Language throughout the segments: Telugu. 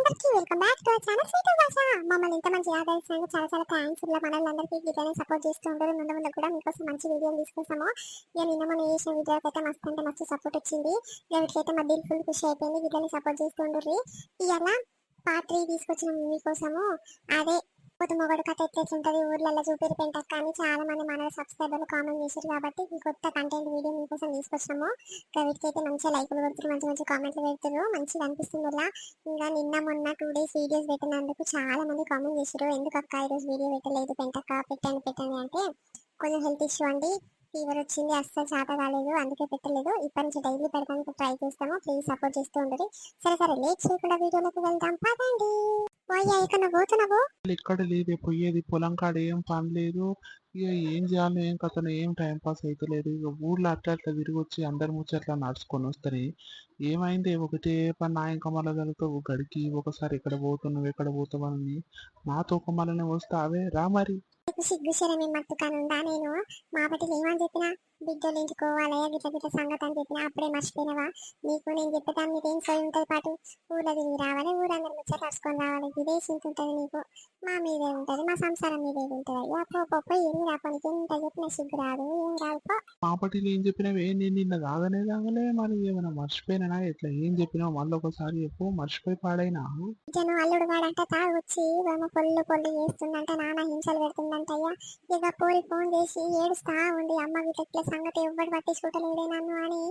అందరికీ welcome back to our channel sweet భాష. మమ్మల్ని ఇంత మంచి ఆదరిస్తున్నందుకు చాలా చాలా థ్యాంక్స్. ఇలా మనల్ని గిట్లనే సపోర్ట్ చేస్తూ ఉంటారు. ముందు ముందు కూడా మీకోసం మంచి వీడియోలు తీసుకొస్తాము. ఇక నిన్న మనం చేసిన వీడియోకి అయితే మస్తు అంటే మస్తు సపోర్ట్ వచ్చింది. ఇక వీటికైతే మా దిల్ ఫుల్ ఖుషి అయిపోయింది. గిట్లనే సపోర్ట్ చేస్తూ ఉండరు. ఇవాళ పార్ట్ 3 తీసుకొచ్చిన మీకోసము. అదే పొద్దుమొగడు కథ ఎట్లెట్లుంటది ఊర్లలో చూపిరి పెంటక్క అని చాలా మంది మన సబ్స్క్రైబర్లు కామెంట్ చేశారు. కాబట్టి ఈ కొత్త కంటెంట్ వీడియో మీకోసం తీసుకొచ్చినాము. వీటికైతే మంచిగా లైక్లు కొడుతున్నారు, మంచి మంచి కామెంట్లు పెడుతున్నారు, మంచిగా అనిపిస్తుంది. ఇలా ఇంకా నిన్న మొన్న 2 డేస్ వీడియోస్ పెట్టినందుకు చాలా మంది కామెంట్ చేశారు. ఎందుకు అక్క ఈరోజు వీడియో పెట్టలేదు, పెంటక్క పెట్టండి అంటే కొంచెం హెల్త్ ఇష్యూ అండి, ఫీవర్ వచ్చింది, అస్సలు చేత కాలేదు, అందుకే పెట్టలేదు. ఇప్పటి నుంచి డైలీ పెడతానికి ట్రై చేస్తాము. ప్లీజ్ సపోర్ట్ చేస్తూ ఉండరు. సరే లేట్ చేయకుండా వీడియోలోకి వెళ్దాం పదండి. పోయా ఇక్కడ పోతున్నావు? ఇక్కడ లేదే పోయేది, పొలం కాడ ఏం పని లేదు. ఇక ఏం చేయాలో ఏం కథను ఏం టైం పాస్ అయితే లేదు. ఇక ఊర్లో అట్లా తిరిగి వచ్చి అందరి ముచ్చట్లా నడుచుకొని వస్తారు. ఏమైంది ఒకటే పని నా ఇంకా మళ్ళీ జరుగుతావు గడికి ఒకసారి ఎక్కడ పోతున్నావు ఎక్కడ పోతావు అని నాతో ఒక మళ్ళీ వస్తావే రా మరి. సిగ్గు శరమే మట్టుకానుందా? నేను మా బట్టి ఏమని చెప్పినా బిడ్డలు ఇంటికోవాలి గిట్ల గిట్ల సంగతి అని చెప్పినా అప్పుడే మర్చిపోయినవా? నీకు నేను చెప్పేదాన్ని నీకేం సోయి ఉంటుంది, పాటు ఊళ్ళో తిరిగి రావాలి, ఊరందరూ ముచ్చట రాసుకొని రావాలి, ఇదే చింత ఉంటుంది నీకు. మా మీదే ఉంటుంది, మా సంసారం మీదే ఉంటుంది. అయ్యా పోయి ఎరిగి రాపనికి ఎంత చెప్పిన సిగ్గు రాదు, ఏం రాదు. మా పట్టిలు ఏం చెప్పినావు? నేను నిన్న తాగనే మరి ఏమైనా మర్చిపోయినా ఎట్లా ఏం చెప్పినావు మళ్ళీ ఒకసారి చెప్పు, మర్చిపోయి పాడైనా. జనం అల్లుడు వాడంట తాగొచ్చి పొల్లు చేస్తుందంట, నాన్న హింసలు పెడుతుందంట. అయ్యా ఇక పోరి ఫోన్ చేసి ఏడుస్తా ఉంది, అమ్మ వీటెట్ల సంగతి ఎవ్వడు పట్టించుకుంటలేడే నన్ను అని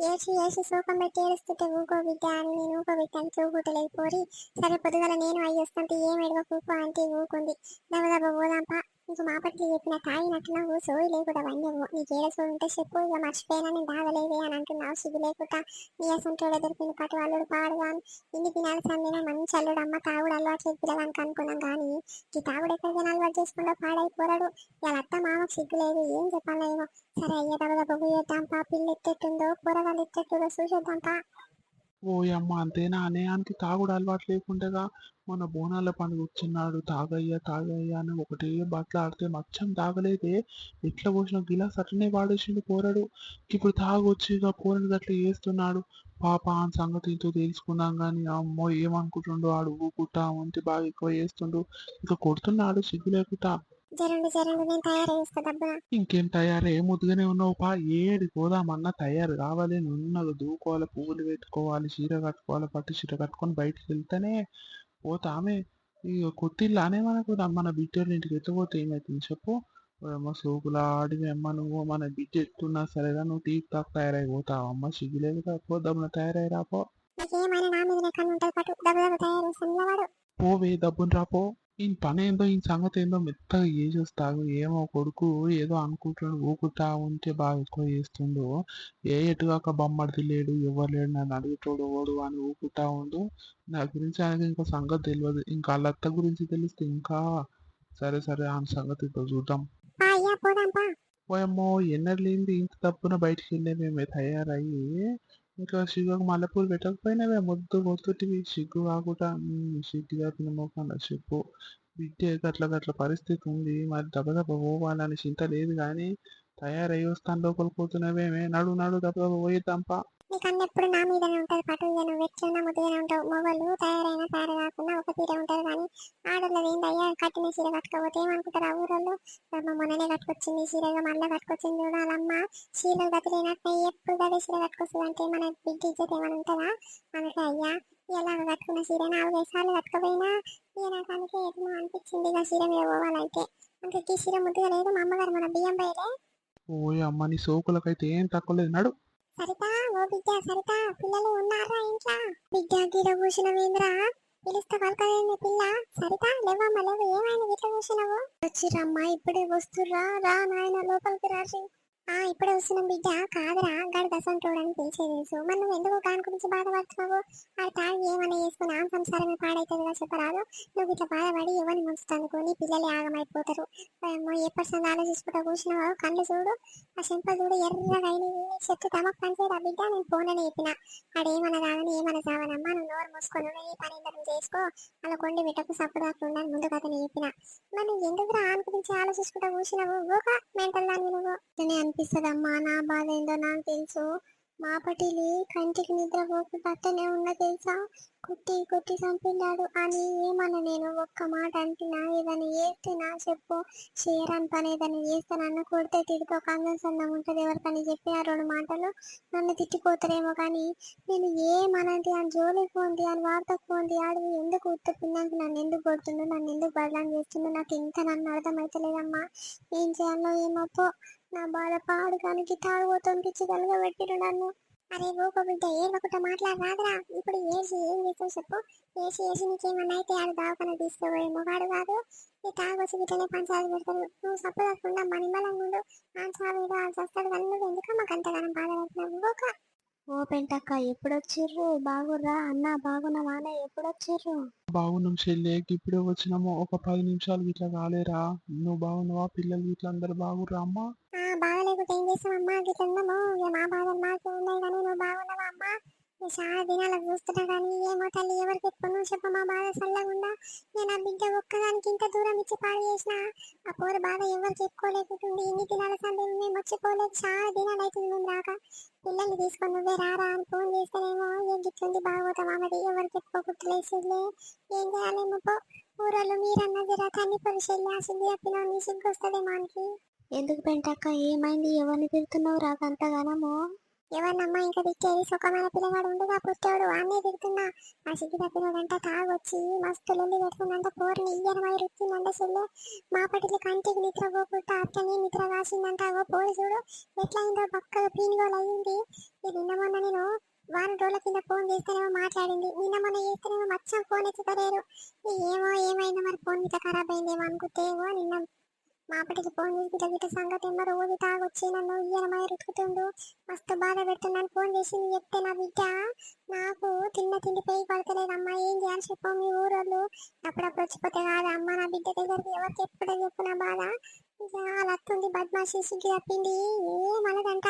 ఏడ్చి సూపం పెట్టి ఏడుస్తుంటే ఊకో బిడ్డ అని నేను ఊకో బిడ్డ అని చూకుంటలేదు పోరి. సరే పొద్దుగల నేను అయ్యేస్తుంటే ఏం ఎడవ కూకో అంటే ఊకుంది. దెబ్బ పోదాంపా. నీకు మా పట్ల చెప్పిన తాగినట్టున్నావు, సోయి లేకుండా వన్యవు, నీకు ఏడ సోయి ఉంటే చెప్పు, ఇక మర్చిపోయినా నేను తాగలేదే అని అంటున్నావు. సిగ్గు లేకుండా నీ అసంటోడ దొరికింది పాటు అల్లుడు పాడుగాను. ఇన్ని దినాలు సందిన మంచి అల్లుడు, అమ్మ తాగుడు అలవాటు పిల్లగానికి అనుకున్నాం. కానీ ఈ తాగుడు ఎక్కడికైనా అలవాటు చేసుకుంటూ పాడైపోరాడు. ఇలా అత్త మామకు సిగ్గు లేదు, ఏం చెప్పాలేమో. సరే అయ్యే దెబ్బ పోయేద్దాంపా, పిల్ల ఎత్తెట్టుందో కూరగాయలు ఎత్తెట్టుందో చూసేద్దాంపా. ఓ అమ్మ అంతేనా? అనేయానికి తాగుడు అలవాటు లేకుండగా మన బోనాల పండుగ వచ్చినాడు తాగయ్యా అని ఒకటే బట్టలు ఆడితే మచ్చం తాగలేదే. ఎట్లా పోసిన గిలాస్ అట్లనే వాడేసిండు పోరాడు. ఇప్పుడు తాగొచ్చి ఇక పోరని అట్లా చేస్తున్నాడు. పాప ఆ సంగతి ఇంతో తెలుసుకున్నాం కానీ అమ్మో ఏమనుకుంటుండో ఆడు ఊకుట్టా ఉంటే బాగా ఎక్కువ చేస్తుండు. ఇక కొడుతున్నాడు సిగ్గు లేకుండా. జరండి నేను తయారు చేస్తా డబ్బున. ఇంకేం తయారు ముద్దుగానే ఉన్నావు పా, ఏడి పోదామన్నా తయారు కావాలి. నున్నగా దూకోవాలి, పువ్వులు పెట్టుకోవాలి, చీర కట్టుకోవాలి, పట్టు చీర కట్టుకొని బయటికి వెళ్తేనే పోతామే. ఇక కొత్తిల్లానే మనకు మన బిడ్డల ఇంటికి ఎత్తుపోతే ఏమైతుంది చెప్పు. అమ్మ సోకులా ఆడివి అమ్మ, నువ్వు మన బిడ్డ ఎత్తున్నా సరేగా నువ్వు టీక్ టాక్ తయారైపోతావు. అమ్మ సిగ్గులేదు పోదామన్న తయారై రాపో. నీకేమైనా నా మీద కన్ను ఉంటుంది పాటు దెబ్బ తయారు సంగవాడు. పోవే దబ్బుని రాపో. ఈ పని ఏందో ఈ సంగతి ఏందో మెత్తగా చేసేస్తాగు. ఏమో కొడుకు ఏదో అనుకుంటాడు, ఊకుతా ఉంటే బాగా ఎక్కువ చేస్తుండు. ఎటుగాక బొమ్మడిది లేడు, ఎవరు లేడు, నన్ను అడుగుతాడు ఓడు అని ఊకుతా ఉండు. నా గురించి ఆయనకి ఇంకా సంగతి తెలియదు. ఇంకా వాళ్ళ అత్త గురించి తెలిస్తే ఇంకా సరే ఆ సంగతి ఇప్పుడు చూద్దాం. పోయమ్మో ఎన్నడు లేనిది ఇంత తప్పున బయటికి వెళ్ళే మేమే తయారయ్యి ఇంకా సిగ్గుకు మల్లెపూలు పెట్టకపోయినావే ముద్దు కొడుతుంటివి. సిగ్గు కాకుండా సిగ్గుగా తినమోకుండా చెప్పు. బిడ్డ గట్ల పరిస్థితి ఉంది, మరి దెబ్బ పోవాలని చింత లేదు కానీ తయారయ్యి వస్తాను లోపలికి పోతున్నావేమే. నడు దెబ్బ పోయేద్దాంపా. నీకు అన్నెప్పుడు నా మీదనే ఉంటుంది పాటు. ఇక నువ్వు ఎట్లున్నా ముద్దుగానే ఉంటావు. మొగలు తయారైనా తయారు కాకుండా ఒక తీరే ఉంటుంది. కానీ ఆడోళ్ళది ఏందయ్యా, కట్టిన చీర కట్టుకోకపోతే ఏమనుకుంటారు ఆ ఊరోళ్ళు. మొన్ననే కట్టుకొచ్చింది చీరగా, మళ్ళీ కట్టుకొచ్చింది చూడాలమ్మ. చీరలు గతిలేనట్టు ఎప్పుడు గదే చీర కట్టుకొస్తుంది అంటే మన బిడ్డ ఇజ్జత్ ఏమైనా ఉంటుందా? అందుకే అయ్యా ఎలాగ కట్టుకున్న చీర 4-5 సార్లు కట్టుకపోయినా ఇక నాకు అందుకే ఎట్లా అనిపించింది ఇక చీర మీద పోవాలంటే. అందుకే ఈ చీర ముద్దుగా లేదు. మా అమ్మగారు మన బియ్యం బయలే. ఓయ్ అమ్మ నీ సోకులకైతే ఏం తక్కువ లేదు. నడు సరితా, ఓ బిడ్డ సరితా, పిల్లలు ఉన్నారా ఇంట్లో? బిడ్డ గీడ కూర్చున్నవేంద్రా, పిలిస్తే పలకలేని పిల్ల. సరితా లేవమ్మా లేవు, ఏమైనా గిట్ల కూర్చున్నావు? వచ్చిరమ్మా ఇప్పుడే వస్తుర్రా, రా నాయన లోపలికి రాసి. ఇప్పుడే వస్తున్నాం బిడ్డ. కాదురా గడి దసంటోడని పిలిచేది తెలుసు, మరి నువ్వు ఎందుకు దాని గురించి బాధపడుతున్నావు? అది తాగి ఏమైనా చేసుకుని ఆ సంసారమే పాడైతుందిగా చెప్పరాదు. నువ్వు ఇట్లా బాధపడి ఎవరిని ముంచుతానుకో, నీ పిల్లలే ఆగమైపోతారు. ఏ పర్సెంట్ ఆలోచించుకుంటా కూర్చున్నావు? కళ్ళు చూడు, ఆ చెంపలు చూడు ఎర్రగా చెట్టు తమకు పనిచేయరా బిడ్డ. నేను ఫోన్లోనే చెప్పిన ఆడేమన్నా రావని ఏమన్నా చావనమ్మా, నువ్వు నోరు మూసుకొని నీ పని ఇందరం చేసుకో, అలా కొండి బిడ్డకు సప్పుడు దాకా ఉండాలని ముందు కథని చెప్పిన. మరి నువ్వు ఎందుకు ఆమె గురించి ఆలోచించుకుంటా కూర్చున్నావు? ఊక మెంటల్ దాన్ని నువ్వు. అనిపిస్తుందమ్మా, నా బాధ ఏందో నాకు తెలుసు. మా పటిలి కంటికి నిద్ర పోకుండా అట్టనే ఉన్న తెలుసా. కొట్టి కొట్టి చంపిన్నాడు అని ఏమన్నా నేను ఒక్క మాట అంటున్నా, ఏదైనా చేస్తున్నా చెప్పు. చేయరాని పని ఏదైనా చేస్తే నన్ను కొడితే తిడితో కందం సందం ఉంటుంది. ఎవరికని చెప్పి ఆ 2 మాటలు నన్ను తిట్టిపోతారేమో కానీ నేను ఏమనంది అని జోలికి పోంది అని వార్తకు పోంది ఆడు ఎందుకు ఉత్త పిల్లలకి నన్ను ఎందుకు కొడుతుండు, నన్ను ఎందుకు బదలాం చేస్తుండు, నాకు ఇంకా నన్ను అర్థమైతలేదమ్మా. ఏం చేయాలో ఏమో నా బాధ పాడు కానీ తాగుబోతుంది పిచ్చి కలగబెట్టిరు నన్ను. అరే ఊకో బిడ్డ ఏడవకుండా మాట్లాడరాదురా. ఇప్పుడు ఏసి ఏం చేస్తావు చెప్పు. ఏసి నీకేమన్నా అయితే ఆడు దావకన తీసుకోబోయే మొగాడు కాదు. ఈ తాగొచ్చి బిడ్డనే పంచాయతీ పెడతారు. నువ్వు సప్పు కాకుండా మనిమలంగా ఉండు. ఆ చావేదో ఆ చేస్తాడు కానీ నువ్వు ఎందుకు మాకు అంతగానం బాధ పెడుతున్నావు ఊక. ఓ పెంటక్క ఎప్పుడొచ్చిర్రు? బాగుర్రా అన్న, బాగున్నావానే? ఎప్పుడొచ్చిర్రు? బాగున్నాం చెల్లె, ఇప్పుడే వచ్చినాము. ఒక 10 నిమిషాలు ఇట్లా కాలేరా? నువ్వు బాగున్నావా? పిల్లలు ఇట్లా అందరు బాగుర్రా అమ్మా? బాగలేకపోతే ఏం చేస్తాం అమ్మా, గిట్ల ఉన్నాము. ఇక మా బాధలు మాకు ఉన్నాయి కానీ నువ్వు బాగున్నావా అమ్మా? నేను చాలా దినాలకు చూస్తున్నా కానీ ఏమో తల్లి ఎవరికి చెప్పుకున్నావు చెప్ప మా బాధ చల్లగుండా. నేను ఆ బిడ్డ ఒక్కదానికి ఇంత దూరం ఇచ్చి పాడు చేసిన ఆ పోరు బాధ ఎవరు చెప్పుకోలేకుంటుంది. ఇన్ని దినాల సంది మేము వచ్చిపోలేదు, చాలా దినాలు అవుతుంది మేము రాక. పిల్లల్ని తీసుకొని నువ్వే రారా అని ఫోన్ చేస్తేనేమో ఏం గిట్లుంది బాగోతావా మరి ఎవరు చెప్పుకోకుంటలేసులే. ఏం చేయాలేమో పో. ఊరల్లో మీరన్నా జర తన్ని పరిశీలి ఆ సిగ్గు చెప్పినా నీ సిగ్గు వస్తుందేమో మనకి. ఎందుకు పెంటక్క ఏమైంది? ఎవరిని తిడుతున్నావు రాకంతగానము? ఎవరినమ్మా ఇంకా తిట్టేది? సుఖమైన పిల్లగాడు ఉండగా పుట్టాడు అన్నీ తిడుతున్నా. ఆ సిగ్గు తప్పినోడంట తాగొచ్చి మస్తు లొల్లి పెడుతుందంట. పోర్ని ఇయ్యనమై రుచ్చిందంట చెల్లె. మా పటికి కంటికి నిద్ర పోకుండా అట్టని నిద్ర రాసిందంట. ఓ పోయి చూడు ఎట్లయిందో పక్కగా పీనుగోలు అయ్యింది. ఇది నిన్న మొన్న నేను వారం రోజుల కింద ఫోన్ చేస్తేనేమో మాట్లాడింది. నిన్న మొన్న చేస్తేనేమో మచ్చం ఫోన్ ఎత్తుతలేరు. ఏమో ఏమైందో మరి ఫోన్ గిట్ట ఖరాబ్ అయిందేమో అనుకుంటే నిన్న మాపటికి ఫోన్ చేసి గిట్ట గిట్ట సంగతి ఏమో రోజు తాగొచ్చి నన్ను ఇయ్యనమై రుతుకుతుండు, మస్తు బాధ పెడుతున్నాను ఫోన్ చేసి చెప్తే నా బిడ్డ నాకు తిన్న తిండి పేయి పడతలేదమ్మా. ఏం చేయాలి చెప్పు మీ ఊరోళ్ళు అప్పుడప్పుడు వచ్చిపోతే కాదు అమ్మ నా బిడ్డ దగ్గరికి ఎవరికి ఎప్పుడే చెప్పు నా బాధ. చాలా అత్తుంది బద్మాషి సిగ్గు తప్పింది. ఏమనదంట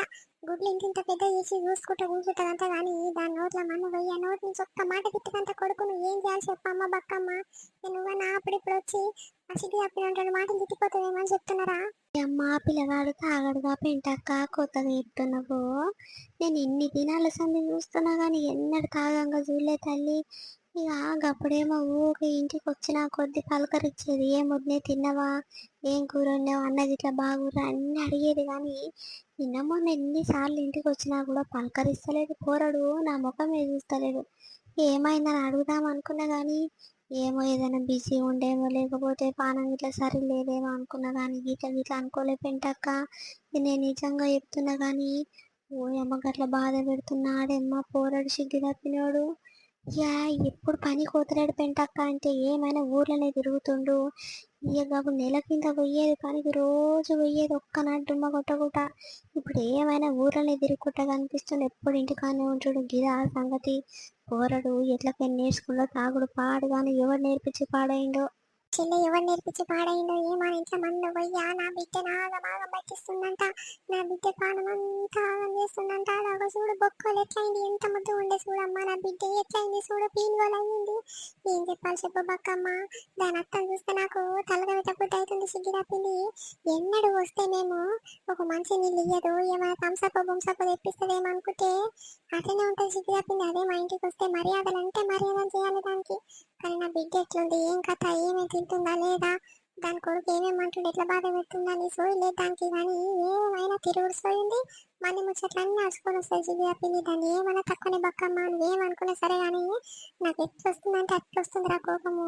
గుడ్లు ఇంత పెద్ద చేసి చూసుకుంటూ కూర్చుంటదంట కానీ దాని నోట్ల మన్ను పోయి ఆ నోటి నుంచి ఒక్క మాట తిట్టదంట కొడుకును. ఏం చేయాలి చెప్పమ్మ బక్కమ్మ. నువ్వు నా అప్పుడిప్పుడు వచ్చి ఆ సిగ్గు తప్పిన 2 మాటలు తిట్టిపోతావేమని చెప్తున్నారా? అమ్మా పిల్లగాడు తాగడుగా పెంటక్క కొత్తగా చెప్తున్నావు. నేను ఇన్ని దినాల సంది చూస్తున్నా కానీ ఎన్నడు తాగంగా చూడలే తల్లి. ఇక గప్పుడేమో ఊకే ఇంటికి వచ్చిన కొద్ది పలకరించేది. ఏం వదిలే తిన్నవా, ఏం కూర వండావు, అన్నది ఇట్లా బాగురా అన్ని అడిగేది కానీ నిన్న మొన్న ఎన్నిసార్లు ఇంటికి వచ్చినా కూడా పలకరిస్తలేదు పోరడు, నా ముఖమే చూస్తలేడు. ఏమైందని అడుగుదాం అనుకున్నా కానీ ఏమో ఏదైనా బిజీ ఉండేమో లేకపోతే పానం ఇట్లా సరి లేదేమో అనుకున్నా కానీ గిట్ల గిట్లా అనుకోలే పెంటక్క. నేను నిజంగా చెప్తున్నా కానీ ఓ అమ్మ గట్ల బాధ పెడుతున్నాడేమ్మ పోరడు సిగ్గు తప్పినోడు. యా ఎప్పుడు పని కోతలేడు పెంటక్క అంటే ఏమైనా ఊర్లోనే తిరుగుతుండు. ఇక నెల కింద పోయేది పనికి, రోజు పోయేది ఒక్కనాడు డుమ్మ కొట్టకుండా. ఇప్పుడు ఏమైనా ఊర్లోనే తిరుగుకుంటా కనిపిస్తుంది, ఎప్పుడు ఇంటికానే ఉంటుడు. గిదా సంగతి. పోరడు ఎట్లకైనా నేర్చుకుంటూ తాగుడు పాడు కానీ ఎవరు నేర్పించి పాడైండో. చెల్లె ఎవరు నేర్పించి పాడైండో ఏమో. ఇంట్లో మందు పోయ్యా నా బిడ్డ నాగమాగం పట్టిస్తుందంట. నా బిడ్డ పానం అంతా ఆగం చేస్తుందంట. అలాగ చూడు బొక్కలు ఎట్లయింది, ఎంత ముద్దు ఉండే చూడమ్మా. నా బిడ్డ ఎట్లయింది చూడు, పీనుగోలు అయ్యింది. ఏం చెప్పాలి చెప్పు బక్కమ్మ. దాని అర్థం చూస్తే నాకు తలగా పెట్టబుద్ధి అవుతుంది, సిగ్గు తప్పింది. ఎన్నడు వస్తే మేము ఒక మంచి నీళ్ళు ఇయ్యదు, ఏమైనా థమ్సప్ బొంసప్ తెప్పిస్తుందేమో అనుకుంటే అట్లనే ఉంటుంది సిగ్గు తప్పింది. అదే మా ఇంటికి వస్తే మర్యాదలు అంటే మర్యాదలు చేయాలి దానికి. కానీ నా బిడ్డ ఎట్లుంది, ఏం కథ, ఏమేమి తింటుందా లేదా, దాని కొడుకు ఏమేమంటుండే, ఎట్లా బాధ పెడుతుందా నీ సోయి లేదు దానికి. కానీ ఏమైనా తిరుగుడు సోయింది, మళ్ళీ ముచ్చట్లన్నీ నడుచుకొని వస్తాయి సిగ్గు తప్పింది. దాన్ని ఏమైనా తక్కువనే బక్కమ్మ నువ్వేమనుకున్నా సరే కానీ నాకు ఎట్లా వస్తుందంటే అట్లా వస్తుందిరా కోపము.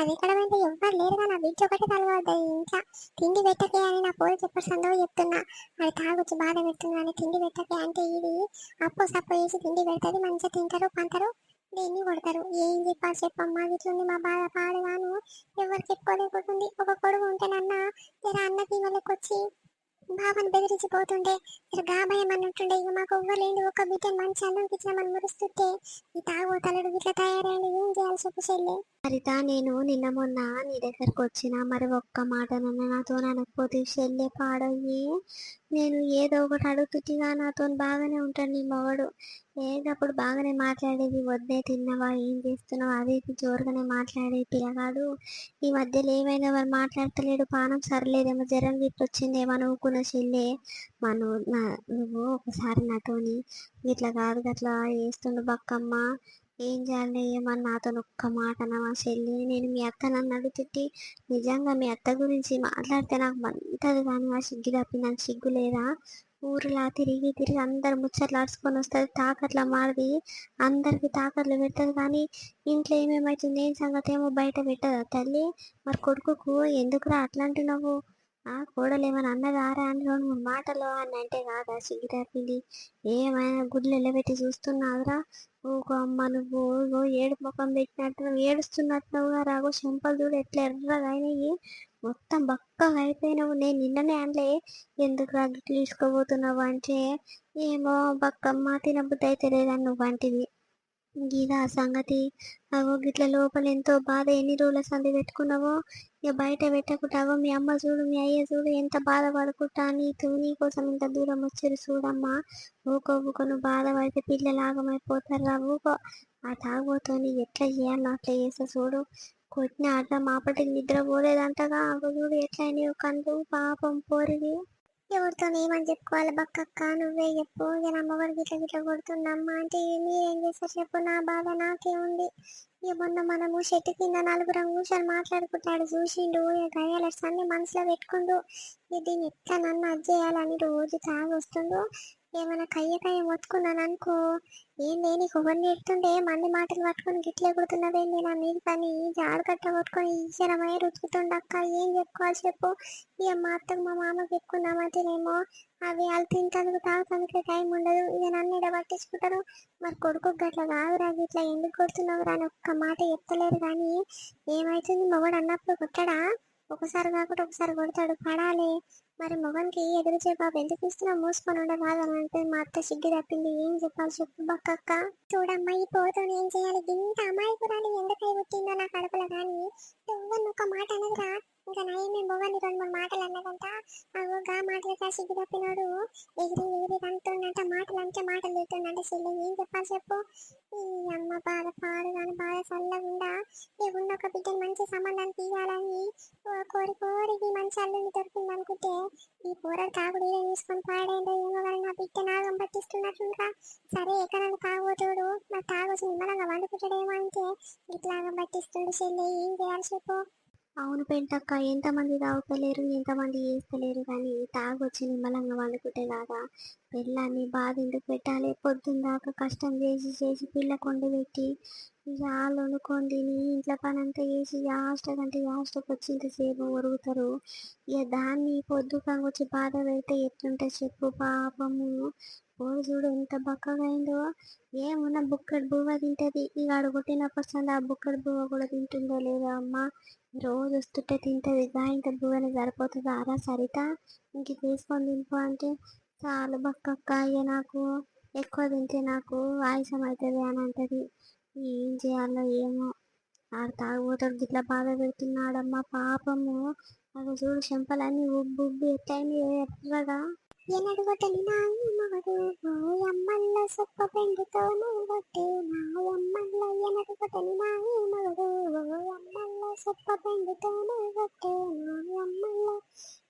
అది ఎక్కడ పోయింది ఎవ్వరు లేరుగా, నా బిడ్డ ఒకటే కలవద్దాయి ఇంట్లో. తిండి పెట్టకే అని నా పోయి చెప్పారు సందో చెప్తున్నా. అది తాగొచ్చి బాధ పెడుతుంది కానీ తిండి పెట్టకే అంటే ఇది అప్పు సప్పు వేసి తిండి పెడుతుంది, మంచిగా తింటారు పంటారు, దేన్ని కొడతారు. ఏం చెప్పాలి చెప్పమ్మా, ఇట్లుంది మా బాధ పాడుగాను. ఎవరు చెప్పుకోలేకపోతుంది. ఒక కొడుకు ఉంటేనన్నా జర అన్నకి వాళ్ళకొచ్చి బాబాని బెదిరించిపోతుండే, జర గాభయం అన్నట్టుండే. మాకు ఎవ్వలేండి, ఒక బిడ్డ మంచి అన్నం ఇచ్చిన మనం మురుస్తుంటే ఈ తాగుతలడు ఇట్లా తయారైంది. ఏం చేయాలి చేయాలి చెప్పు చెల్లి. హరిత, నేను నిన్న మొన్న నీ దగ్గరకు వచ్చిన మరి ఒక్క మాటనన్నా నాతో అనకపోతే చెల్లె పాడయ్యి. నేను ఏదో ఒకటి అడుగుతుగా నాతో బాగానే ఉంటాడు నీ మొగడు. ఏదప్పుడు బాగానే మాట్లాడేది, వద్దే తిన్నావా ఏం చేస్తున్నావు అది ఇది జోరుగానే మాట్లాడే పిల్లగాడు ఈ మధ్యలో ఏమైనా మరి మాట్లాడతలేడు. పానం సరలేదేమో, జ్వరం గిట్ల వచ్చిందేమో అనుకున్న చెల్లె. నువ్వు ఒకసారి నాతోని ఇట్లా కాదు అట్లా వేస్తుండు బక్కమ్మ, ఏం చేయాలి ఏమన్నా నాతో ఒక్క మాట అనవా చెల్లి. నేను మీ అత్త నన్ను అడుగుతుట్టి నిజంగా మీ అత్త గురించి మాట్లాడితే నాకు మంటది, కానీ ఆ సిగ్గు తప్పి నాకు సిగ్గు లేదా? ఊరిలా తిరిగి తిరిగి అందరు ముచ్చట్లు ఆడుచుకొని వస్తుంది, తాకట్ల మారిది అందరికి తాకట్లు పెడుతుంది, కానీ ఇంట్లో ఏమేమవుతుంది ఏం సంగతి ఏమో బయట పెట్టదా తల్లి? మరి కొడుకుకు ఎందుకురా అట్లా అంటున్నావు? కోడలు ఏమైనా అన్నదారా అని 2-3 మాటలు అని అంటే కాదా సిగ్గు తప్పింది? ఏమైనా గుడ్లు ఎల్లబెట్టి చూస్తున్నావురా? ఊకో అమ్మ, నువ్వు ఏడు ముఖం పెట్టినట్టు నువ్వు ఏడుస్తున్నట్టుగా రాగో, చెంపలు చూడు ఎట్లా ఎర్రగా అయినాయి, మొత్తం బక్కగా అయిపోయినావు. నేను నిన్ననే అనలే ఎందుకు రా గిట్లు తీసుకోబోతున్నావు అంటే, ఏమో బక్కమ్మ తినబుద్ధి అయితే లేదని నువ్వు అంటివి. గీదా సంగతి. అగో గిట్ల లోపల ఎంతో బాధ, ఎన్ని రోజుల సంది పెట్టుకున్నావో ఇక బయట పెట్టకుంటావో. మీ అమ్మ చూడు మీ అయ్య చూడు ఎంత బాధపడుకుంటా నీ కోసం ఇంత దూరం వచ్చారు చూడమ్మా. ఊకో ఊకో, నువ్వు బాధపడితే పిల్లలు ఆగమైపోతారా ఊకో. ఆ తాగుబోతోని ఎట్లా చేయాలో అట్లా చేస్తా చూడు. కొట్టిన అట్లా మాపటికి నిద్ర పోలేదంటగా, అగో చూడు ఎట్లా అయినాయో కళ్ళు, పాపం పోరిది. ఎవరితో ఏమని చెప్పుకోవాలి బక్కక్క, నువ్వే చెప్పు. ఇక నా మొగడు గిట్ల గిట్ల కొడుతుండమ్మా అంటే మీరేం చేస్తారు చెప్పు, నా బాధ నాకే ఉంది. ఇక మొన్న మనము చెట్టు కింద 4 కూర్చొని మాట్లాడుకుంటాడు చూసిండు, ఇక గయ్యాలట్స్ అన్ని మనసులో పెట్టుకుండు. ఇక దీన్ని ఎట్లా నన్ను అజ్జేయాలని రోజు తాగి వస్తుండు. ఏమైనా కయ్య మొత్తుకున్నాను అనుకో, ఏంది నీకు ఒకరిని ఎడుతుండే మంది మాటలు పట్టుకొని గిట్లే కొడుతున్నదేంది నా మీద పని, జాడు కట్ట కొట్టుకొని ఈశ్వరమయ్య రుచుకుతుండక్క. ఏం చెప్పుకోవాలి చెప్పు. ఇక మా అత్తకు మా మామకు చెప్పుకుందామంటేనేమో అవి వాళ్ళు తింటానికి తాగుతానికి టైం ఉండదు, ఇక నన్ను ఇడ పట్టించుకుంటారు. మరి కొడుకు గట్ల కాదురా, గిట్లా ఎందుకు కొడుతున్నావు రా అని ఒక్క మాట చెప్తలేరు. కానీ ఏమైతుంది, మొగడు అన్నప్పుడు కొట్టడా? ఒకసారి కాకుండా ఒకసారి కొడతాడు, పడాలి. మరి మొగనికి ఎదురు జవాబు ఎందుకు ఇస్తున్నా, మూసుకొని ఉండరాదని అంటే మా అత్త సిగ్గు తప్పింది. ఏం చెప్పాలి చెప్పు బక్కక్క. చూడమ్మా, ఈ పోతో ఏం చేయాలి, ఇంత అమాయకురాలు ఎందుకై పుట్టిందో నా కడుపులో. కానీ నువ్వు ఒక మాట అనదురా, ఇంకా నయమే మొగని 2-3 మాటలు అన్నదంట. అగోగా మాటలుగా సిగ్గు తప్పినాడు ఎగిరి అంటుండంట, మాటలు అంటే మాటలు తింటుండంట. చెల్లి ఏం చెప్పాలి చెప్పు. ఈ అమ్మ బాధ పాడు కానీ బాధ చల్లగుండా ఉన్న ఒక బిడ్డని మంచి సంబంధాన్ని తీయాలని కోరికి మంచి అల్లుని దొరికింది అనుకుంటే, ఈ పోరాడు తాగుడు ఇలా తీసుకొని పాడేందో ఏమో, కానీ నా బిడ్డ నాగం పట్టిస్తున్నట్లుగా. సరే ఎక్కడన్నా తాగోతోడు నా తాగొచ్చి నిమ్మలంగా వండుకుంటాడేమో అంటే ఇట్లాగం పట్టిస్తుండు. చెల్లి ఏం చేయాలి చెప్పు. అవును పెంటక్క, ఎంతమంది తాగుతలేరు ఎంతమంది చేస్తలేరు, కానీ తాగొచ్చి నిమ్మలంగా వండుకుంటే కాదా? పిల్లాన్ని బాధ ఎందుకు పెట్టాలి? పొద్దున్న దాకా కష్టం చేసి చేసి పిల్ల కొండి పెట్టి ఇక వాళ్ళు వండుకొని తిని ఇంట్లో పని అంతా చేసి యాస్టకంటే యాస్టకు వచ్చి ఇంతసేపు ఒరుగుతారు. ఇక దాన్ని పొద్దుకంగా వచ్చి బాధ పెడితే ఎట్లుంటే చెప్పు. పాపము పోడు చూడు ఎంత బక్కగా అయిందో. ఏమున్నా బుక్కడి బువ్వ తింటది, ఇక అడుగుట్టినప్పుడు సంది ఆ బుక్కడి బువ్వ కూడా తింటుందో లేదో అమ్మ. రోజు వస్తుంటే తింటది, ఇంత బువ్వని సరిపోతుందా అరా సరిత? ఇంక తీసుకొని తినిపో అంటే చాలా బక్కక్క, అయ్య నాకు ఎక్కువ తింటే నాకు ఆయాసం అవుతుంది అని అంటది. ఏం చేయాలో ఏమో. ఆడు తాగుబోతాడు గిట్లా బాధ పెడుతున్నాడమ్మా పాపము. అది చూడు చెంపలన్నీ ఉబ్బు ఉబ్బి ఎట్లయింది ఎర్రగా. ఎనడుగొట్టని నాయి మగడు ఓయమ్మల్ల సొప్ప పెండుతో నువ్వొట్టే నాయమ్మల్ల. ఎనడుగొట్టని నాయి మగడు ఓయమ్మల్ల సొప్ప పెండుతో నువ్వొట్టే నాయమ్మల్ల.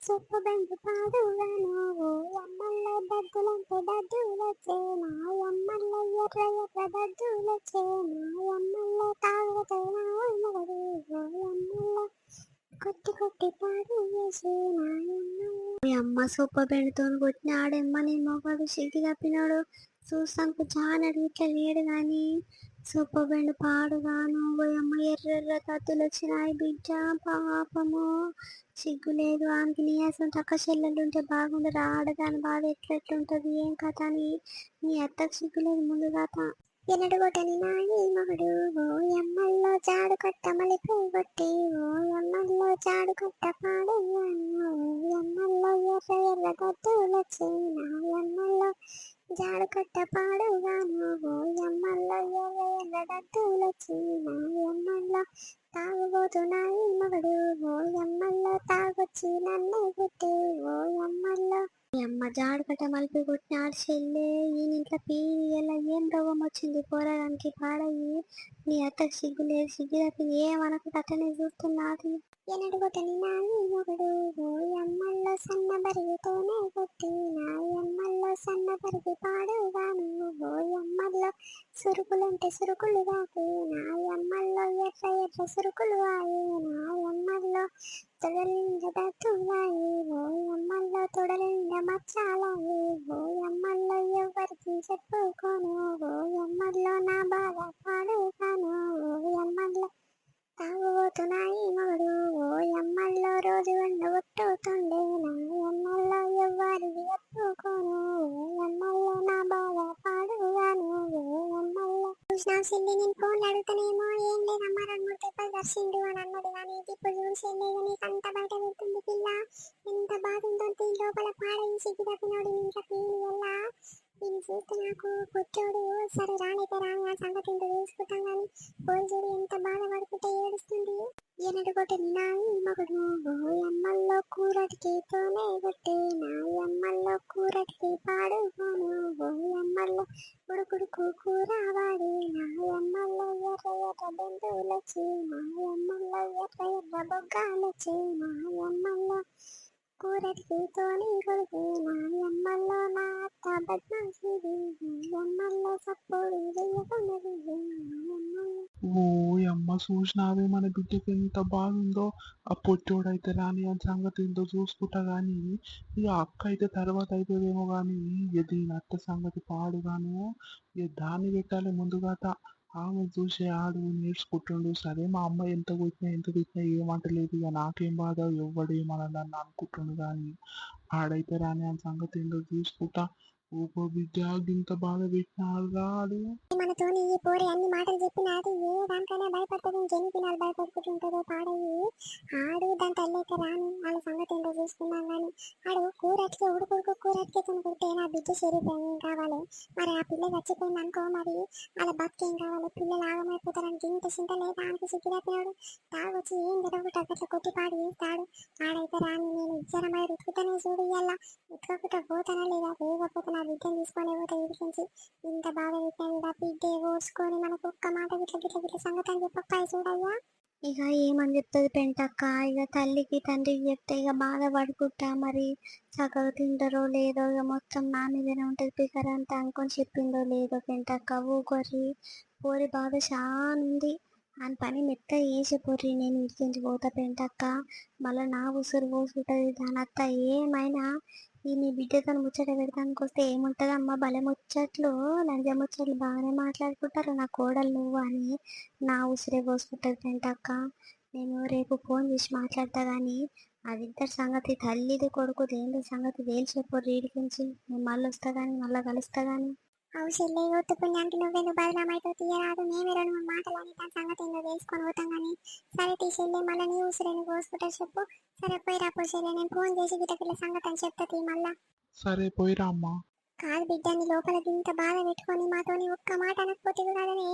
సొప్ప బెండు పాడుగాను ఓయమ్మల్ల. దద్దులంటే దద్దులొచ్చే నాయమ్మల్ల. ఎర్ర ఎర్ర దద్దులొచ్చే నాయమ్మల్ల. తాగుతే నాయి మగడు ఓయమ్మల్ల. కొట్టి కొట్టి పాడు వేసే నాయమ్మల్ల. అమ్మ సొప్ప బెండుతో కొట్టిన ఆడెమ్మ నీ మొగడు సిగ్గు తప్పినాడు. చూస్తానికి జానడు ఇట్లా లేడు గాని సొప్ప బెండు పాడుగాను పోయమ్మ ఎర్రెర్ర తత్తులు వచ్చినాయి బిడ్డ పాపము. సిగ్గు లేదు ఆమెకి. నీయాసం తక్క చెల్లెలు ఉంటే బాగుండరా? ఆడదాని బాధ ఎట్లెట్లుంటది ఏం కథ అని నీ అత్తకు సిగ్గు లేదు ముందు కథ. ఎనడుగొట్టని నాయి మగడు ఓయమ్మల్లో జాడు కట్ట మలిపై కొట్టి ఓయమ్మల్లో జాడు కట్ట పాడేయాను ఓయమ్మల్లో. ఎర్ర ఎర్ర దద్దులొచ్చే నాయమ్మల్లో. జాడు కట్ట పాడుగాను ఓయమ్మల్లో. ఎర్ర ఎర్ర దద్దులొచ్చే నాయమ్మల్లో. తాగుబోతున్నాయి మగడు ఓ ఎమ్మల్లో తాగొచ్చి నన్నే గుట్టి ఓ ఎమ్మల్లో. మీ అమ్మ జాడకట్ట మలిపి కొట్టినాడు చెల్లే. ఈయన ఇంట్లో పీని ఎలా ఏం రోగం వచ్చింది పోరాడానికి పాడయి. నీ అత్తకు సిగ్గు లేదు, సిగ్గు తప్పింది ఏమనకు అట్టనే చూస్తున్నది. ఎనడుగొట్టని నాని మొగుడు ఓ ఎమ్మల్లో సన్న బరిగితోనే కొట్టి నా ఎమ్మల్లో సన్న బరిగి పాడుగాను ఓ ఎమ్మల్లో. సురుకులంటే సురుకులు కాకు నా ఎమ్మల్లో ఎర్ర ఎర్ర సురుకులు వాయి నా ఎమ్మల్లో. తొడలింద దత్తులాయి ఓ ఎమ్మల్లో తొడలింద మచ్చాలాయి ఓ ఎమ్మల్లో. ఎవ్వరికి చెప్పుకోను ఓ ఎమ్మల్లో నా బాధ పాడుగాను ఓ ఎమ్మల్లో. తాగుబోతున్నాయి మగడు ఓ ఎమ్మల్లో రోజు ఎండగొట్టుతుండే నా ఎమ్మల్లో. ఎవ్వరికి చెప్పుకోను ఓ ఎమ్మల్లో నా బాధ పాడుగాను ఓ ఎమ్మల్లో. చూసినా చెల్లి నేను ఫోన్లు అడుగుతానేమో ఏం లేదమ్మా 2-3 దెబ్బలు దర్శిండు అని అన్నది కానీ ఇప్పుడు చూసేలే నీకు అంత బయట పెడుతుంది పిల్ల. ఎంత బాధ ఉందో దీని లోపల పాడయి సిగ్గు తప్పినోడు ఇంట్లో పీని వల్ల. దీన్ని చూస్తే నాకు పొచ్చోడు సరే రానైతే రాని ఆ సంగతి ఇంత తెలుసుకుంటాం కానీ పోల్చోడు ఎంత బాధపడుకుంటే ఏడుస్తుంది. ఎనడుగొట్టని నా మగడు ఓ ఎమ్మల్లో కూరటికితోనే కొట్టి నా ఎమ్మల్లో కూరటికి పాడుగాను ఓ ఎమ్మల్లో. ఉడుకుడుకు కూర వాడి నా ఎమ్మల్లో ఎర్ర ఎర్ర బెందులొచ్చి నా ఎమ్మల్లో ఎర్ర ఎర్ర బొగ్గాలొచ్చి నా ఎమ్మల్లో. కూరటికితోని కొడుకు నా ఎమ్మల్లో నా అత్త బద్మాసిది నా ఎమ్మల్లో సప్పుడు చెయ్యకున్నది నా ఎమ్మల్లో. ఓ అమ్మ చూసినావే మన బిడ్డకి ఎంత బాగుందో. ఆ పొట్టోడైతే రాని అని సంగతి ఏందో చూసుకుంటా గాని ఇక అక్క అయితే తర్వాత అయిపోయేమో గాని ఇక దీని అత్త సంగతి పాడుగాను. ఇక దాన్ని పెట్టాలి ముందుగాట. ఆమె చూసే ఆడు నేర్చుకుంటుండు. సరే మా అమ్మ ఎంత తిట్టినా ఏమంటలేదు. ఇక నాకేం బాధ ఎవ్వడేమనని నన్ను అనుకుంటుండు కానీ ఆడైతే రాని అని సంగతి ఏందో చూసుకుంటా. ఊకో బిడ్డ ఇంత బాధ పెట్టినాడు రాడు. మనతోని ఈ పోరి అన్ని మాటలు చెప్పినది ఏ దానికైనా భయపడుతుంది. ఇంకెన్ని దినాలు భయపడుకుంటుంటుందో పాడయి. ఆడు దాని తల్లైతే రాని వాళ్ళ సంగతి ఏంటో చూసుకున్నాం కానీ ఆడు కూరటికి ఉడుకుడుకు కూరటికి కొనుక్కుంటే నా బిడ్డ శరీరం ఏం కావాలి మరి. ఆ పిల్ల చచ్చిపోయింది అనుకో మరి వాళ్ళ బతికేం కావాలి. పిల్లలు ఆగమైపోతారని ఇంత చింత లేదా దానికి సిగ్గుతప్పినాడు. తాగొచ్చి ఏం జరగకుండా అట్లా కొట్టిపాడు చేస్తాడు. ఆడైతే రాని నేను ఇచ్చరమై రుతుకుతానే చూడు ఇయ్యాల ఉతకకుండా పోతానా లేదా వేగపోతే నా బిడ్డను తీసుకొని పోతే ఇడికించి ఇంత బాధ పెట్టినా బిడ్డే ఓడ్చుకొని మనకు ఒక్క మాట గిట్ల గిట్ల గిట్ల సంగతి అని చెప్పాయి చూడయ్యా. ఇక ఏమని చెప్తుంది పెంటక్క. ఇక తల్లికి తండ్రికి చెప్తే ఇక బాధపడుకుంటా మరి చక్కగా తింటారో లేదో ఇక మొత్తం నా మీదనే ఉంటుంది పికర్ అంతా అనుకొని చెప్పిందో లేదో పెంటక్క. ఊకొర్రి పోరి బాధ చాలా ఉంది. అని పని మెత్త వేసి పొర్రి నేను ఇంటికి పోతా పెంటక్క. మళ్ళీ నా ఉసురు పోసుకుంటుంది దాని అత్త. ఏమైనా ఈ నీ బిడ్డతో ముచ్చట పెడతానికి వస్తే ఏముంటదమ్మా భలే ముచ్చట్లు లంజ ముచ్చట్లు బాగానే మాట్లాడుకుంటారు నా కోడలు నువ్వు అని నా ఉసిరే పోసుకుంటుంది పెంటక్క. నేను రేపు ఫోన్ చేసి మాట్లాడతా కానీ అదిద్దరి సంగతి తల్లిది కొడుకుది ఏంటి సంగతి తేల్చేపోర్రి ఈడికించి. నేను మళ్ళీ వస్తా కానీ మళ్ళీ కలుస్తా కానీ. అవు చెల్లె ఒత్తు పుణ్యానికి నువ్వెందుకు బదనామైతే తీయరాదు. మేమే 2-3 మాటలు అని దాని సంగతి ఏందో తెలుసుకొని పోతాం కానీ. సరే తీ చెల్లె మళ్ళీ నీ ఉసిరేని కోసుకుంటా చెప్పు. సరే పోయిరా పో చెల్లె నేను ఫోన్ చేసి గిటకిల సంగతి అని చెప్తా తీ మళ్ళా. సరే పోయిరా అమ్మా. కాదు బిడ్డని లోపల ఇంత బాధ పెట్టుకొని మాతోని ఒక్క మాట అనకపోతే కదనే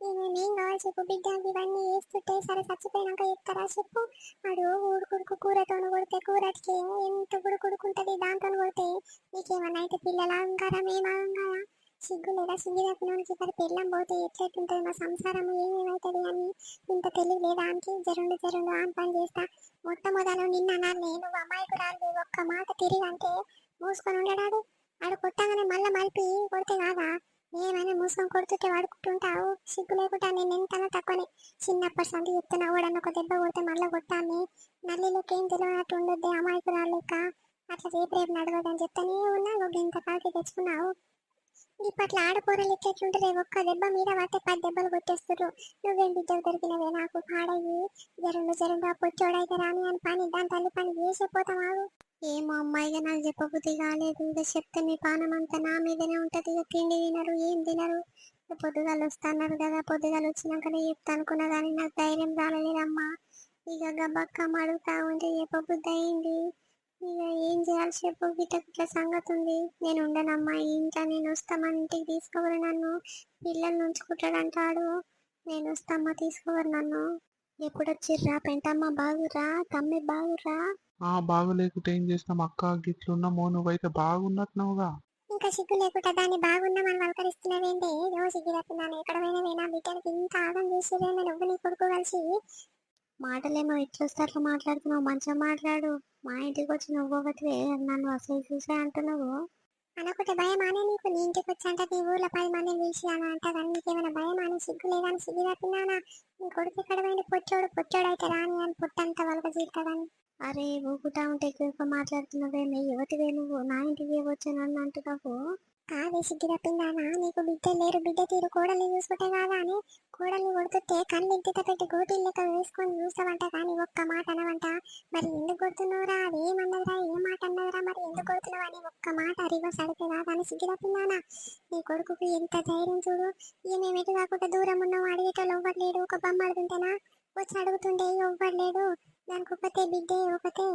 మేమేం కావాలి చెప్పు. బిడ్డకి ఇవన్నీ వేస్తుంటే సరే చచ్చిపోయినాక చెప్తారా చెప్పు. అడు ఉడుకుడుకు కూరతోను కొడితే కూరటికి ఎంత ఉడుకుడుకుంటది దాంతో కొడితే నీకేమన్నా అయితే పిల్లల అహంకారం ఏం అహంకారా సిగ్గు లేదా. సిగ్గు తప్పినోనికి మరి పెళ్ళం పోతే ఎట్లెట్టుంటది మా సంసారం ఏమేమవుతుంది అని ఇంత తెలివి లేదా ఆమెకి. జరుండు ఆమె పని చేస్తా. మొట్టమొదలు నిన్న అన్నాను నువ్వు అమ్మాయికి రాదు ఒక్క మాట తిరిగి అంటే మూసుకొని ఉండడాడు. ఆడు కొట్టగానే మళ్ళీ మలిపి కొడితే కాదా ఏమైనా మూసుకొని కొడుతుంటే వాడుకుంటుంటావు. సిగ్గు లేకుండా నేను ఎంతనో తక్కువనే చిన్నప్పటి సంది చెప్తున్నా. ఓడన్న ఒక దెబ్బ కొడితే మళ్ళీ కొట్టాన్ని నల్లిలోకి ఏం తెలియనట్టు ఉండొద్దే అమాయకు రాలేక అట్లా రేపు నడవదని చెప్తానే ఉన్నా. ఒక ఇంత కాకి తెచ్చుకున్నావు. ఇప్పట్లో ఆడపోరలు ఎట్లెట్లుంటారే ఒక్క దెబ్బ మీద పట్టే 10 దెబ్బలు కొట్టేస్తారు. నువ్వేం బిడ్డలు దొరికినవే నాకు పాడయ్యి. జరుండు ఆ పొచ్చోడైతే రాని అని పని దాని తల్లి పని చేసేపోతావు. ఏమో అమ్మాయిగా నాకు చెప్పబుద్ధి కాలేదు. ఇక చెప్తే మీ పానం అంతా నా మీదనే ఉంటది. ఇక తిండి తినరు ఏం తినరు. పొద్దుగాలు వస్తున్నారు కదా పొద్దుగాలు వచ్చినాకనే చెప్తా అనుకున్నా కానీ నాకు ధైర్యం రాలేదమ్మా. ఇక గబ్బక్క అడుగుతా ఉంటే చెప్పబుద్ధి అయింది. ఇక ఏం చేయాలి చెప్పు. గిట్ల సంగతి ఉంది. నేను ఉండనమ్మా ఇంట్లో. నేను వస్తామని ఇంటికి తీసుకోవరు నన్ను. పిల్లల్ని ఉంచుకుంటాడంటాడు. నేను వస్తామ్మా తీసుకోవరు నన్ను. ఎప్పుడొచ్చిర్రా పెంటమ్మ బాగురా తమ్మి బాగురా? బాగలేకుంటే ఏం చేసినాం అక్క, గిట్లున్నామో, నువ్వైతే బాగున్నట్టున్నావుగా. ఇంకా సిగ్గు లేకుండా దాన్ని బాగున్నామని పలకరిస్తున్నావేంటి? ఏవో సిగ్గు తప్పిందాన్ని ఎక్కడ పోయినా బిడ్డలకి ఇంత ఆగం చేసిరేమో నువ్వు నీ కొడుకు కలిసి. మాటలేమో ఎట్లొస్తే అట్లా మాట్లాడుతున్నావు, మంచిగా మాట్లాడు. మా ఇంటికి వచ్చి నువ్వు ఒకటివే నన్ను అసలు చూసే అంటున్నావు. అనుకుంటే భయం అనే నీకు? నీ ఇంటికి వచ్చి అంటే నీ ఊర్లో 10 మందిని పిలిచి అని అంటా కానీ నీకేమైనా భయం అని సిగ్గు లేదని సిగ్గు తప్పిందానా? నీ కొడుకు ఎక్కడ పోయింది? పొచ్చోడు అయితే రాని అని పొట్టంతా వలక జీరుతుందని. అరే ఊగుతా ఉంటే ఎక్కువ మాట్లాడుతున్నావేమే, యువతివే నువ్వు నా ఇంటికి వచ్చి నన్ను అంటున్నావు. కాదే సిగ్గు తప్పిందానా? నీకు బిడ్డ లేరు, బిడ్డ తీరు కోడల్ని చూసుకుంటే కాదా అని కోడల్ని కొడుతుంటే కళ్ళు ఇంటితో పెట్టి గోటీలు లెక్క వేసుకొని చూస్తావంట కానీ ఒక్క మాట అనవంట. మరి ఎందుకు కొడుతున్నావురా? అది ఏమన్నదిరా? ఏ మాట అన్నదిరా? మరి ఎందుకు కొడుతున్నావు అని ఒక్క మాట రివర్స్ అడిగితే కాదా అని సిగ్గు తప్పిందానా? నీ కొడుకుకి ఎంత ధైర్యం చూడు. ఇక మేము ఎటు కాకుండా దూరం ఉన్నావు, అడిగేటోళ్ళు ఎవ్వట్లేడు, ఒక బొమ్మ అడుగుంటేనా వచ్చి అడుగుతుండే ఎవ్వట్లేడు, దానికి ఒకతే బిడ్డే ఒకతే,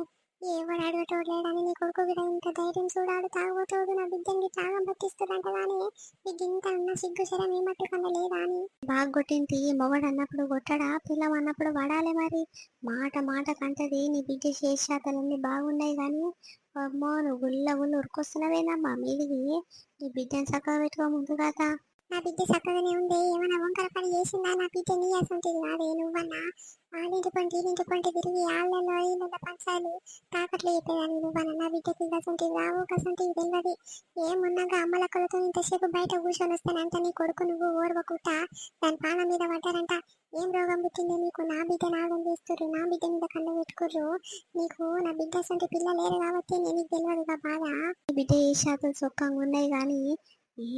ఎవడు అడగటోడు లేడని నీ కొడుకు కూడా ఇంత ధైర్యం చూడాడు. తాగుతోడు నా బిడ్డని త్యాగం పట్టిస్తుందంట కానీ నీకు ఇంత ఉన్న సిగ్గు శరం ఏమట్టుకన్నా లేదా అని. బాగా కొట్టింది మొగడు అన్నప్పుడు కొట్టడా, పిల్లం అన్నప్పుడు పడాలి మరి. మాట మాట కంటది నీ బిడ్డ శేషాతలన్నీ బాగున్నాయి కానీ అమ్మో నువ్వు గుల్ల ఉరికొస్తున్నావేనమ్మా మీదికి. నీ బిడ్డని చక్కగా పెట్టుకో ముందు కదా. నా బిడ్డ చక్కగానే ఉంది, ఏమైనా వంకర పని చేసిందా? నా బిడ్డ నీ అసంటిది కాదే. నువ్వన్నా వాళ్ళింటి పంటి ఇంటి పంటి తిరిగి వాళ్ళలో ఇళ్ళ పంచాలు తాకట్లు చెప్పేదాన్ని. నువ్వన్నా నా బిడ్డకి అసంటివి రావు, కసంటివి తెలియదు. ఏమున్నాక అమ్మలక్కలతో ఇంతసేపు బయట కూర్చొని వస్తానంట నీ కొడుకు నువ్వు ఓర్వకుట దాని పాల మీద పడ్డారంట. ఏం రోగం పుట్టింది నీకు? నా బిడ్డ నాగం చేస్తుర్రు, నా బిడ్డ మీద కళ్ళు పెట్టుకుర్రు. నీకు నా బిడ్డ అసంటి పిల్ల లేరు కాబట్టి నీకు తెలియదుగా బాధ. నీ బిడ్డ ఏ శాతం సొక్కంగా ఉన్నాయి కానీ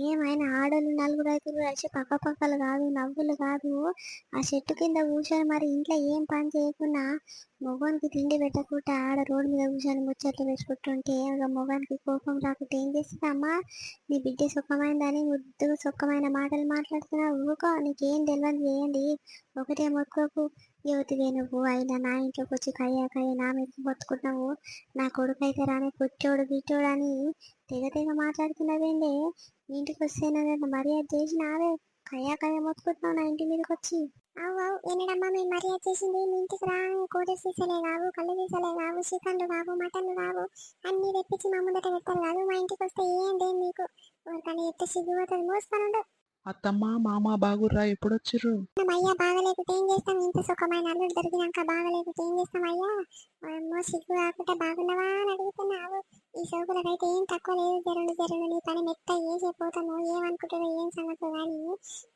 ఏమైనా ఆడోళ్ళు నలుగురు ఐదుగురు కలిసి పక్క పక్కలు కాదు, నవ్వులు కాదు, ఆ చెట్టు కింద కూర్చొని మరి ఇంట్లో ఏం పని చేయకుండా మొగానికి తిండి పెట్టకుండా ఆడ రోడ్డు మీద కూర్చొని ముచ్చట్లు పెట్టుకుంటుంటే ఒక మొగానికి కోపం రాకుంటే ఏం చేస్తుందమ్మా? నీ బిడ్డ సుఖమైందని ముద్దుగా సుఖమైన మాటలు మాట్లాడుతున్నావు. ఊకో, నీకేం తెలియదు చేయండి. ఒకటే మొక్కకు యువతివే నువ్వు అయినా నా ఇంట్లోకి వచ్చి కయ్య నా మీద మొత్తుకుంటున్నావు. నా కొడుకు అయితే రాని పుట్టోడు గిట్టోడు అని తెగ మాట్లాడుతున్నావేండే. ఇంటికి వస్తే నన్ను మర్యాద చేసినావే, కయ్య మొత్తుకుంటున్నావు నా ఇంటి మీదకి వచ్చి. అవు ఎన్నడమ్మా మేము మర్యాద చేసింది? మీ ఇంటికి రా, కోడి సీసలే కావు, కళ్ళు సీసలే కావు, చికెన్లు కావు, మటన్లు కావు అన్ని తెప్పించి మా ముందట పెట్టారు కాదు. మా ఇంటికి వస్తే ఏందేం మీకు? ఎవరికైనా ఎత్తే సిగ్గుపోతుంది, మోస్తానుండు. అత్తమ్మ మామ బాగుర్రా, ఎప్పుడొచ్చిర్రు? అయ్యా బాగలేకపోతే ఏం చేస్తాం? ఇంత సుఖమైన అల్లుడు దొరికినాక బాగలేకపోతే ఏం చేస్తాం అయ్యా? అమ్మో సిగ్గు కాకుండా బాగున్నావా అని అడుగుతున్నావు. ఈ సోకులకైతే ఏం తక్కువ లేదు. జరుడు నీ పని మెత్త చేసిపోతాము. ఏమనుకుంటారో ఏం సంగతి కానీ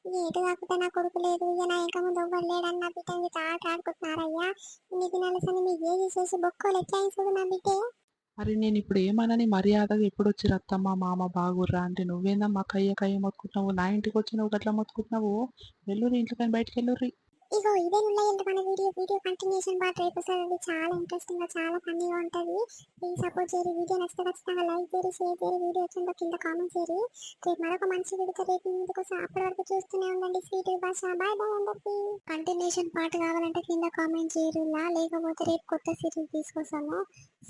ఇక ఎటు కాకుండా నా కొడుకు లేదు, ఇక నా ఇంకా ముందు ఎవ్వరు లేడని నా బిడ్డ మీద ఆడుకుంటున్నారయ్యా. ఇన్ని దినాల సన్ని మీకు ఏది చేసి బొక్కలు ఎట్లా చూడు నా బిడ్డే. మరి నేను ఇప్పుడు ఏమనని మర్యాదగా ఎప్పుడొచ్చిర్రు అత్తమ్మ మామ బాగుర్రా అంటే నువ్వేందమ్మా కయ్య మొత్తుకుంటున్నావు? నా ఇంటికి వచ్చి నువ్వు గట్లా మొత్తుకుంటున్నావు? వెల్లురి ఇంట్లో బయటకు వెళ్ళుర్రి. ఇగో ఇదే నువ్వు మన వీడియో కంటిన్యూషన్ పార్ట్ రేపు వస్తుంది. అది చాలా ఇంట్రెస్టింగ్ గా చాలా ఫన్నీగా ఉంటుంది. ప్లీజ్ సపోర్ట్ చేయరు. వీడియో నచ్చితే ఖచ్చితంగా లైక్ చేయరు, షేర్ చేయరు, వీడియో వచ్చిందో కింద కామెంట్ చేయరు. రేపు మరొక మంచి వీడియో రేపు ముందుకు వస్తాం. అప్పటి వరకు చూస్తూనే ఉండండి స్వీట్ భాష. బాయ్ బాయ్ అందరికి. కంటిన్యూషన్ పార్ట్ కావాలంటే కింద కామెంట్ చేయరు, లేకపోతే రేపు కొత్త సిరీస్ తీసుకొస్తాము.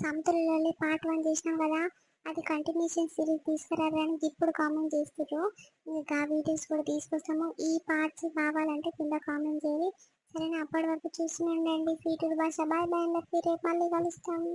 సంతులలో పార్ట్ 1 చేసినాం కదా, అది కంటిన్యూషన్ సిరీస్ తీసుకురావడానికి ఇప్పుడు కామెంట్ చేస్తారు. ఇంకా వీడియోస్ కూడా తీసుకొస్తాము. ఈ పార్ట్స్ కావాలంటే కింద కామెంట్ చేయండి. సరేనా? అప్పటి వరకు చూస్తూనే ఉండండి స్వీట్ భాష. బాయ్ బాయ్ అందరికీ. రేపు మళ్ళీ కలుస్తాము.